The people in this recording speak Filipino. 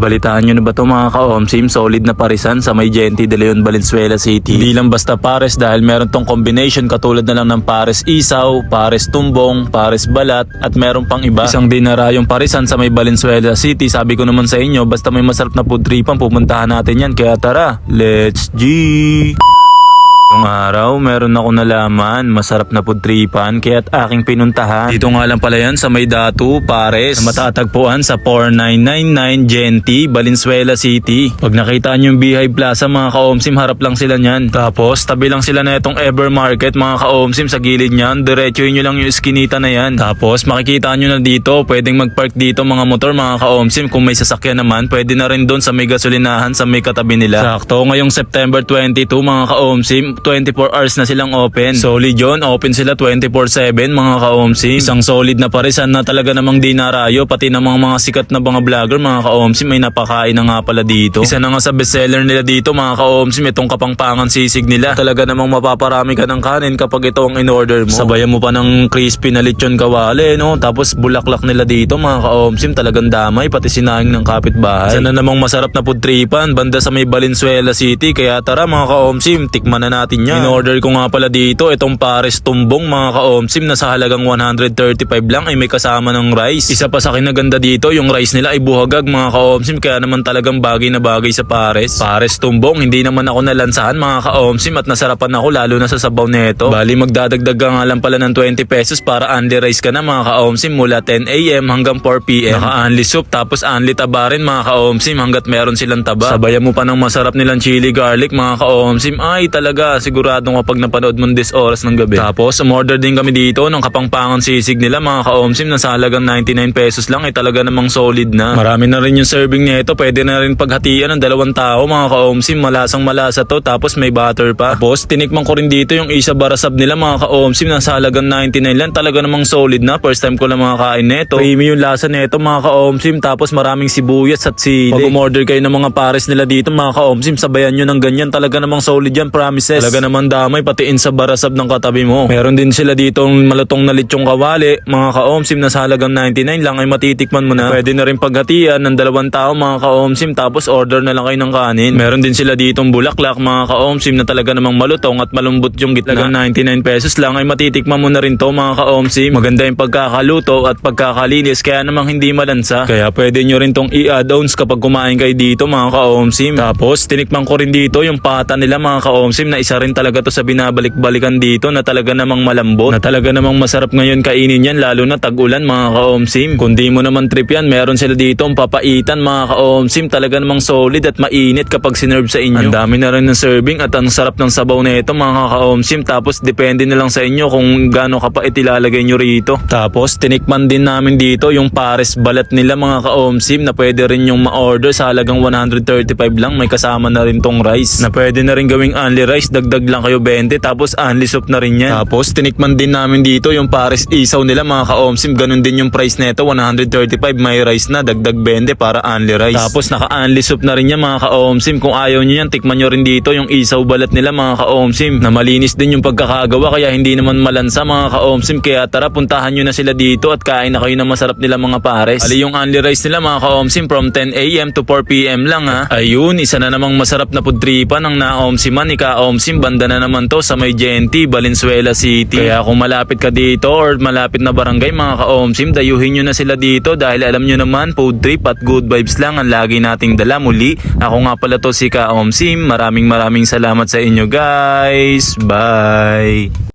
Balitaan nyo na ba ito mga ka-OMSIM? Solid na parisan sa may Gente de Leon, Valenzuela City. Hindi lang basta pares dahil meron tong combination katulad na lang ng pares isaw, pares tumbong, pares balat at meron pang iba. Isang dinarayong parisan sa may Valenzuela City. Sabi ko naman sa inyo, basta may masarap na food tripan, pupuntahan natin yan. Kaya tara, let's G! Yung araw, meron ako nalaman, masarap na food tripan kaya't aking pinuntahan. Dito nga lang pala yan sa may Datu, Pares, na matatagpuan sa 4999 Gente, Valenzuela City. Pag nakita nyo yung Beehive Plaza mga ka-OMSIM, harap lang sila nyan. Tapos, tabi lang sila na itong Ever Market mga ka-OMSIM sa gilid nyan. Diretsuhin nyo lang yung eskinita na yan. Tapos, makikita nyo na dito, pwedeng mag-park dito mga motor mga ka-OMSIM. Kung may sasakyan naman, pwede na rin doon sa may gasolinahan sa may katabi nila. Sakto, ngayong September 22 mga ka-OMSIM, 24 hours na silang open. Solid yun, open sila 24/7 mga ka-OMSIM. Isang solid na parisan na talaga namang dinarayo, pati namang mga sikat na mga vlogger mga ka-OMSIM may napakain na nga pala dito. Isa na nga sa bestseller nila dito mga ka-OMSIM itong kapangpangan sisig nila. Talaga namang mapaparami ka ng kanin kapag ito ang in-order mo. Sabayan mo pa ng crispy na lechon kawali, no? Tapos bulaklak nila dito mga ka-OMSIM, talagang damay, pati sinahing ng kapitbahay. Isa na namang masarap na food tripan banda sa may Valenzuela City. Kaya tara mga ka-OMSIM, tikman na natin yan. In-order ko nga pala dito itong pares tumbong mga ka-OMSIM na sa halagang 135 lang ay may kasama ng rice. Isa pa sa kinaganda dito, yung rice nila ay buhagag mga ka-OMSIM, kaya naman talagang bagay na bagay sa pares. Pares tumbong, hindi naman ako nalansahan mga ka-OMSIM at nasarapan ako lalo na sa sabaw nito. Bali magdadagdag ka nga lang pala ng 20 pesos para only rice ka na mga ka-OMSIM mula 10 AM hanggang 4 PM. Naka-only soup tapos only taba rin mga ka-OMSIM hanggat meron silang taba. Sabayan mo pa ng masarap nilang chili garlic mga ka-OMSIM, ay talaga sigurado kapag napanood mo this oras ng gabi. Tapos umorder din kami dito ng kapangpangan sisig nila mga ka-OMSIM na sa halagang 99 pesos lang ay talaga namang solid na. Marami na rin yung serving nito, pwede na rin paghatian ng 2 tao mga ka-OMSIM, malasang malasa to tapos may butter pa. Tapos tinikman ko rin dito yung isa barasab nila mga ka-OMSIM na sa halagang 99 lang, talaga namang solid na. First time ko lang makakain nito. Creamy yung lasa nito mga ka-OMSIM, tapos maraming sibuyas at sili. Pag umorder kayo ng mga pares nila dito mga ka-OMSIM, sabayan nyo ng ganyan, talaga namang solid yan, promises. Talaga naman damay patiin sa barasab ng katabi mo. Meron din sila dito malutong na lechong kawali mga ka-OMSIM na sa halagang 99 lang ay matitikman mo na. Pwede na rin paghatian ng 2 tao mga ka-OMSIM tapos order na lang kayo ng kanin. Meron din sila ditong bulaklak mga ka-OMSIM na talaga namang malutong at malambot yung gitna. 99 pesos lang ay matitikman mo na rin to mga ka-OMSIM. Maganda yung pagkakaluto at pagkakalinis kaya namang hindi malansa. Kaya pwede nyo rin tong i-add-ons kapag kumain kayo dito mga ka-OMSIM. Tapos tinikman ko rin dito yung pata nila mga ka-OMSIM na isa rin talaga to sa binabalik-balikan dito na talaga namang malambot, na talaga namang masarap ngayon kainin yan lalo na tag-ulan mga ka-OMSIM. Kung di mo naman trip yan, meron sila dito ang papaitan mga ka-OMSIM, talaga namang solid at mainit kapag sinerve sa inyo. Ang dami na rin ng serving at ang sarap ng sabaw na ito mga ka-OMSIM, tapos depende na lang sa inyo kung gaano kapait ilalagay nyo rito. Tapos tinikman din namin dito yung pares balat nila mga ka-OMSIM na pwede rin yung ma-order sa halagang 135 lang, may kasama na rin tong rice na pwede na rin gawing only rice, dagdag lang kayo 20 tapos only soup na rin yan. Tapos tinikman din namin dito yung pares isaw nila mga ka-OMSIM, ganun din yung price nito, 135, may rice na, dagdag 20 para only rice. Tapos naka-only soup na rin yan mga ka-OMSIM. Kung ayaw nyo yan, tikman nyo rin dito yung isaw balat nila mga ka-OMSIM na malinis din yung pagkakagawa kaya hindi naman malansa mga ka-OMSIM. Kaya tara, puntahan nyo na sila dito at kain na kayo ng masarap nila mga pares. Ali yung only rice nila mga ka-OMSIM from 10 AM to 4 PM lang ha. Ayun, isa na namang masarap na food tripan ng na-OMSIMan ni ka-OMSIM, banda na naman to sa may Gente, Valenzuela City. Kaya kung malapit ka dito or malapit na barangay mga ka-OMSIM, dayuhin nyo na sila dito dahil alam nyo naman food trip at good vibes lang ang lagi nating dala. Muli, ako nga pala to si ka-OMSIM. Maraming salamat sa inyo guys. Bye!